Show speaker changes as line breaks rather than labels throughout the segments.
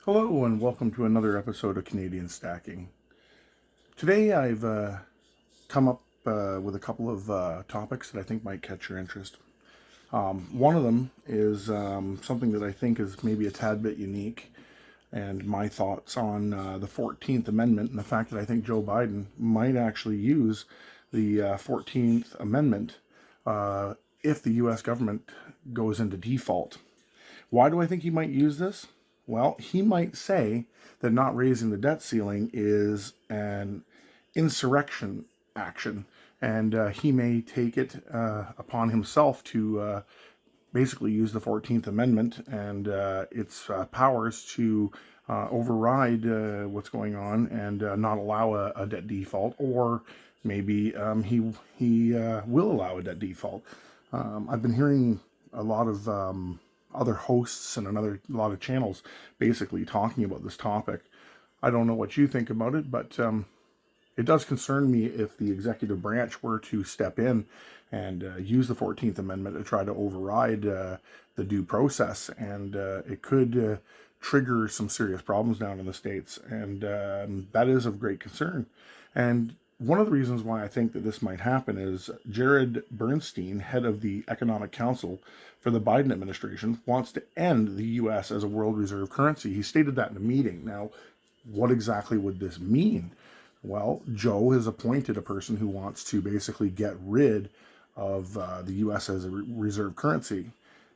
Hello and welcome to another episode of Canadian Stacking. Today I've come up with a couple of topics that I think might catch your interest. One of them is something that I think is maybe a tad bit unique, and my thoughts on the 14th Amendment and the fact that I think Joe Biden might actually use the 14th Amendment if the U.S. government goes into default. Why do I think he might use this? Well, he might say that not raising the debt ceiling is an insurrection action, and he may take it upon himself to basically use the 14th Amendment and its powers to override what's going on and not allow a debt default, or maybe he will allow a debt default. I've been hearing a lot of other hosts and a lot of channels basically talking about this topic. I don't know what you think about it, but it does concern me if the executive branch were to step in and use the 14th Amendment to try to override the due process, and it could trigger some serious problems down in the States, and that is of great concern. And one of the reasons why I think that this might happen is Jared Bernstein, head of the Economic Council for the Biden administration, wants to end the U.S. as a world reserve currency. He stated that in a meeting. Now, what exactly would this mean? Well, Joe has appointed a person who wants to basically get rid of the U.S. as a reserve currency.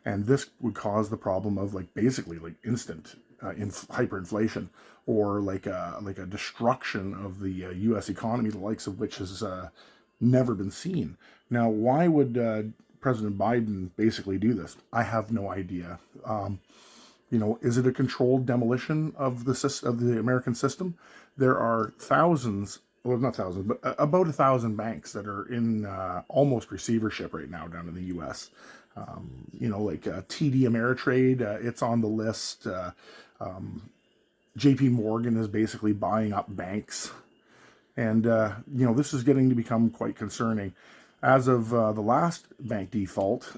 And this would cause the problem of basically instant hyperinflation, or like a destruction of the U.S. economy, the likes of which has never been seen. Now, why would President Biden basically do this? I have no idea. Is it a controlled demolition of the American system? There are thousands, well, not thousands, but about 1,000 banks that are in almost receivership right now down in the U.S. TD Ameritrade, it's on the list. JP Morgan is basically buying up banks. And, this is getting to become quite concerning. As of the last bank default,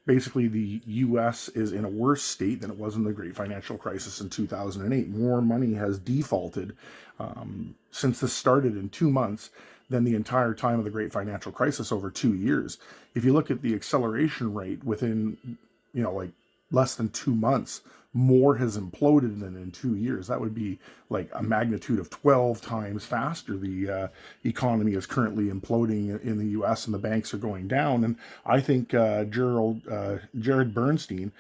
basically the U.S. is in a worse state than it was in the Great Financial Crisis in 2008. More money has defaulted since this started in 2 months than the entire time of the Great Financial Crisis over 2 years. If you look at the acceleration rate within, less than 2 months, more has imploded than in 2 years. That would be like a magnitude of 12 times faster. The economy is currently imploding in the U.S. and the banks are going down. And I think Jared Bernstein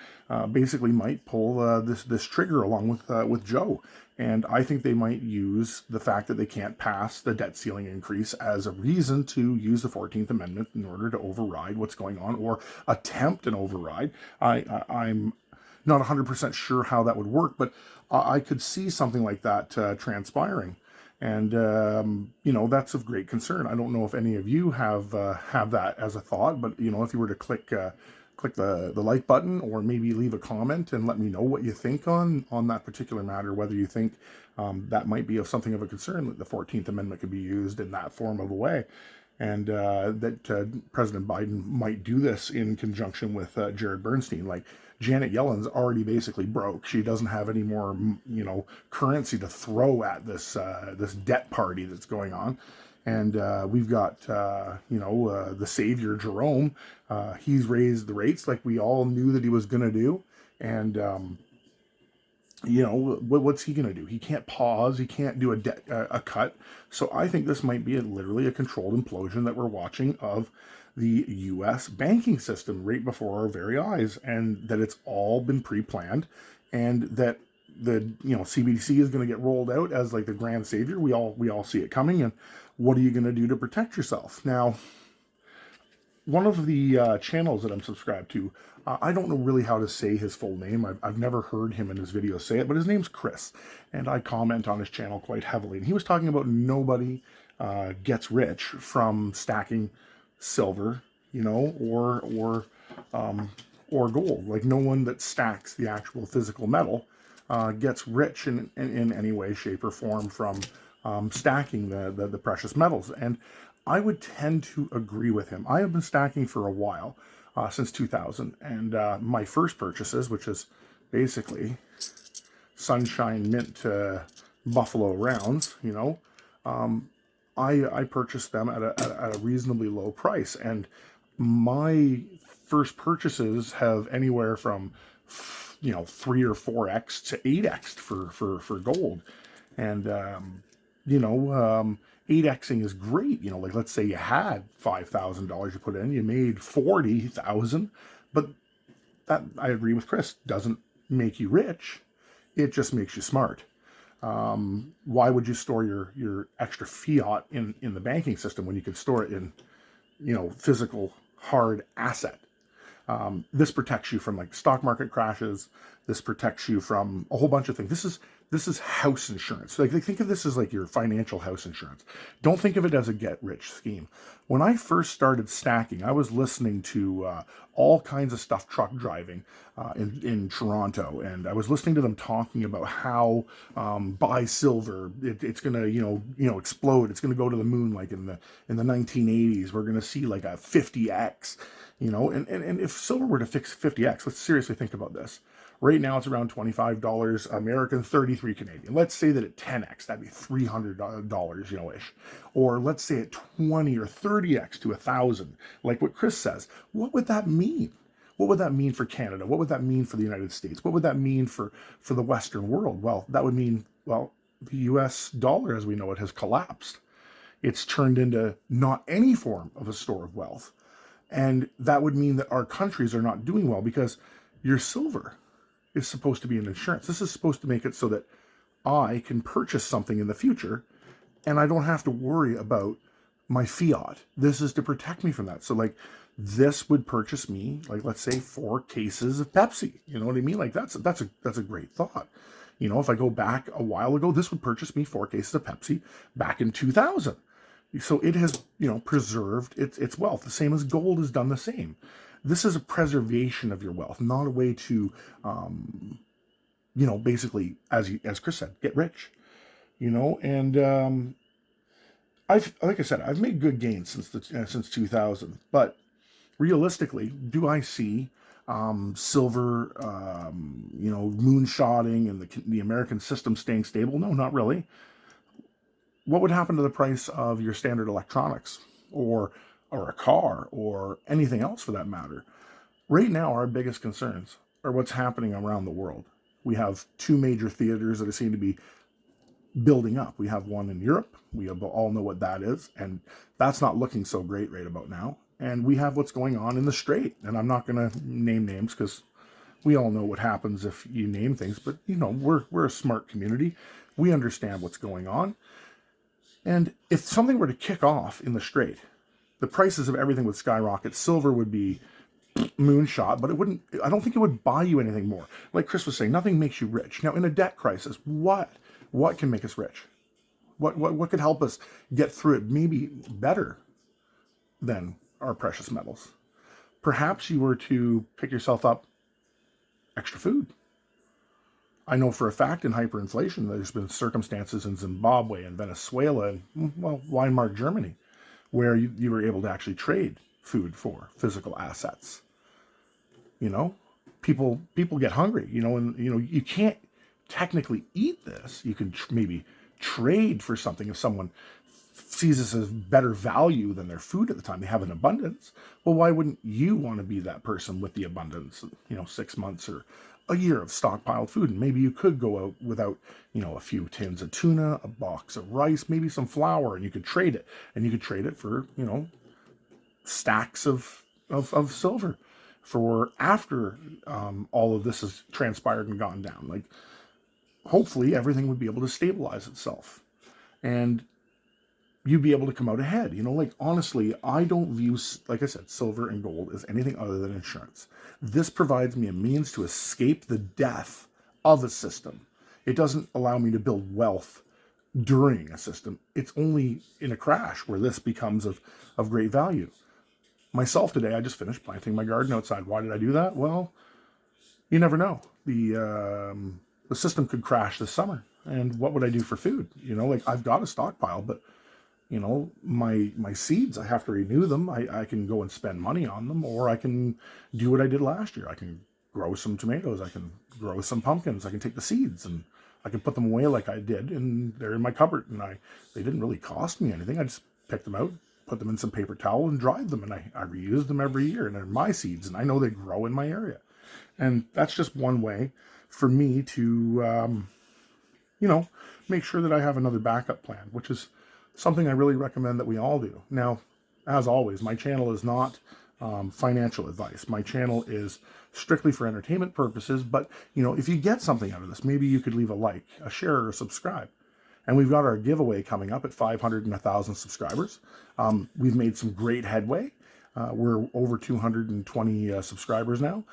basically might pull this trigger along with Joe. And I think they might use the fact that they can't pass the debt ceiling increase as a reason to use the 14th Amendment in order to override what's going on, or attempt an override. I'm not 100% sure how that would work, but I could see something like that transpiring. And, that's of great concern. I don't know if any of you have that as a thought, but, if you were to click the like button, or maybe leave a comment and let me know what you think on that particular matter, whether you think that might be something of a concern, that the 14th Amendment could be used in that form of a way. And that President Biden might do this in conjunction with Jared Bernstein. Like, Janet Yellen's already basically broke. She doesn't have any more, currency to throw at this debt party that's going on. And we've got, the savior, Jerome. He's raised the rates like we all knew that he was going to do. And, what's he going to do? He can't pause. He can't do a cut. So I think this might be literally a controlled implosion that we're watching of the U.S. banking system right before our very eyes, and that it's all been pre-planned, and that the CBDC is going to get rolled out as like the grand savior. We all see it coming, and what are you going to do to protect yourself? Now, one of the channels that I'm subscribed to, I don't know really how to say his full name. I've never heard him in his videos say it, but his name's Chris, and I comment on his channel quite heavily. And he was talking about nobody gets rich from stacking silver, or gold. Like, no one that stacks the actual physical metal gets rich in any way, shape, or form from stacking the precious metals. And I would tend to agree with him. I have been stacking for a while, since 2000, and my first purchases, which is basically Sunshine Mint Buffalo rounds, I purchased them at a reasonably low price, and my first purchases have anywhere from 3 or 4x to 8x for gold, and 8xing is great. Like let's say you had $5,000 you put in, you made 40,000, but that, I agree with Chris, doesn't make you rich. It just makes you smart. Why would you store your extra fiat in the banking system when you could store it in, physical hard asset? This protects you from like stock market crashes. This protects you from a whole bunch of things. This is house insurance. Like think of this as like your financial house insurance. Don't think of it as a get rich scheme. When I first started stacking, I was listening to all kinds of stuff truck driving in Toronto, and I was listening to them talking about how buy silver, it's gonna explode. It's gonna go to the moon like in the 1980s. We're gonna see like a 50x. And if silver were to fix 50x, let's seriously think about this. Right now it's around $25 American, 33 Canadian. Let's say that at 10x, that'd be $300, ish. Or let's say at 20 or 30x to 1,000, like what Chris says. What would that mean? What would that mean for Canada? What would that mean for the United States? What would that mean for the Western world? Well, that would mean, the US dollar as we know it has collapsed. It's turned into not any form of a store of wealth. And that would mean that our countries are not doing well, because your silver is supposed to be an insurance. This is supposed to make it so that I can purchase something in the future and I don't have to worry about my fiat. This is to protect me from that. So like this would purchase me, like let's say 4 cases of Pepsi. You know what I mean? Like that's a great thought. If I go back a while ago, this would purchase me 4 cases of Pepsi back in 2000. So it has, preserved its wealth. The same as gold has done the same. This is a preservation of your wealth, not a way to, basically, as Chris said, get rich. And I've made good gains since 2000. But realistically, do I see silver, moonshotting and the American system staying stable? No, not really. What would happen to the price of your standard electronics or a car or anything else for that matter? Right now, our biggest concerns are what's happening around the world. We have 2 major theaters that seem to be building up. We have one in Europe. We all know what that is, and that's not looking so great right about now. And we have what's going on in the Strait, and I'm not going to name names because we all know what happens if you name things, but we're a smart community. We understand what's going on. And if something were to kick off in the Strait, the prices of everything would skyrocket. Silver would be moonshot, but I don't think it would buy you anything more. Like Chris was saying, nothing makes you rich. Now, in a debt crisis, what can make us rich? What could help us get through it maybe better than our precious metals? Perhaps you were to pick yourself up extra food. I know for a fact in hyperinflation, there's been circumstances in Zimbabwe and Venezuela and, Weimar Germany, where you were able to actually trade food for physical assets. People get hungry, and, you can't technically eat this. You can maybe trade for something if someone sees this as better value than their food at the time. They have an abundance. Well, why wouldn't you want to be that person with the abundance, 6 months or a year of stockpiled food? And maybe you could go out without, a few tins of tuna, a box of rice, maybe some flour, and you could trade it. And you could trade it for, stacks of silver for after all of this has transpired and gone down. Like, hopefully everything would be able to stabilize itself. And you'd be able to come out ahead. Honestly, I don't view, like I said, silver and gold as anything other than insurance. This provides me a means to escape the death of a system. It doesn't allow me to build wealth during a system. It's only in a crash where this becomes of great value. Myself today, I just finished planting my garden outside. Why did I do that? Well, you never know. The system could crash this summer. And what would I do for food? I've got a stockpile, but my seeds, I have to renew them. I can go and spend money on them, or I can do what I did last year. I can grow some tomatoes. I can grow some pumpkins. I can take the seeds and I can put them away like I did, and they're in my cupboard. And they didn't really cost me anything. I just picked them out, put them in some paper towel, and dried them. And I reuse them every year. And they're my seeds, and I know they grow in my area. And that's just one way for me to, make sure that I have another backup plan, which is something I really recommend that we all do. Now, as always, my channel is not financial advice. My channel is strictly for entertainment purposes, but if you get something out of this, maybe you could leave a like, a share, or a subscribe. And we've got our giveaway coming up at 500 and 1,000 subscribers. We've made some great headway. We're over 220 subscribers now.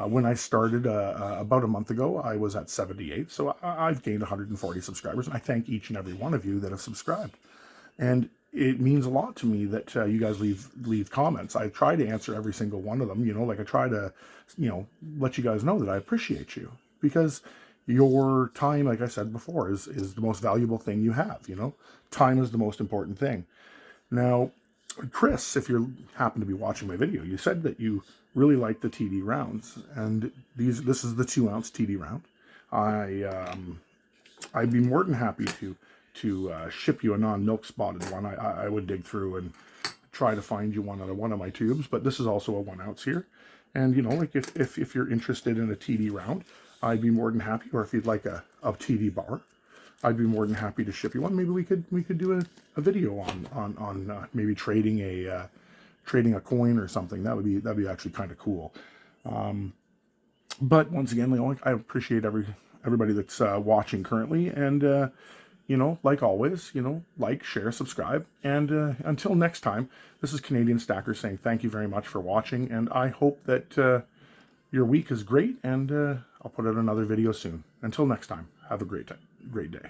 When I started about a month ago, I was at 78. So I've gained 140 subscribers. And I thank each and every one of you that have subscribed. And it means a lot to me that you guys leave comments. I try to answer every single one of them. I try to, let you guys know that I appreciate you, because your time, like I said before, is the most valuable thing you have. Time is the most important thing. Now, Chris, if you happen to be watching my video, you said that you really like the TD rounds, and this is the 2-ounce TD round. I'd be more than happy to ship you a non-milk spotted one. I would dig through and try to find you one out of one of my tubes, but this is also a 1 ounce here. And if you're interested in a TD round, I'd be more than happy. Or if you'd like a TD bar, I'd be more than happy to ship you one. Maybe we could do a video on maybe trading a coin or something. That'd be actually kind of cool. But once again, I appreciate everybody that's watching currently, and like always, like, share, subscribe, and until next time, this is Canadian Stacker saying thank you very much for watching, and I hope that your week is great, and I'll put out another video soon. Until next time, have a great day.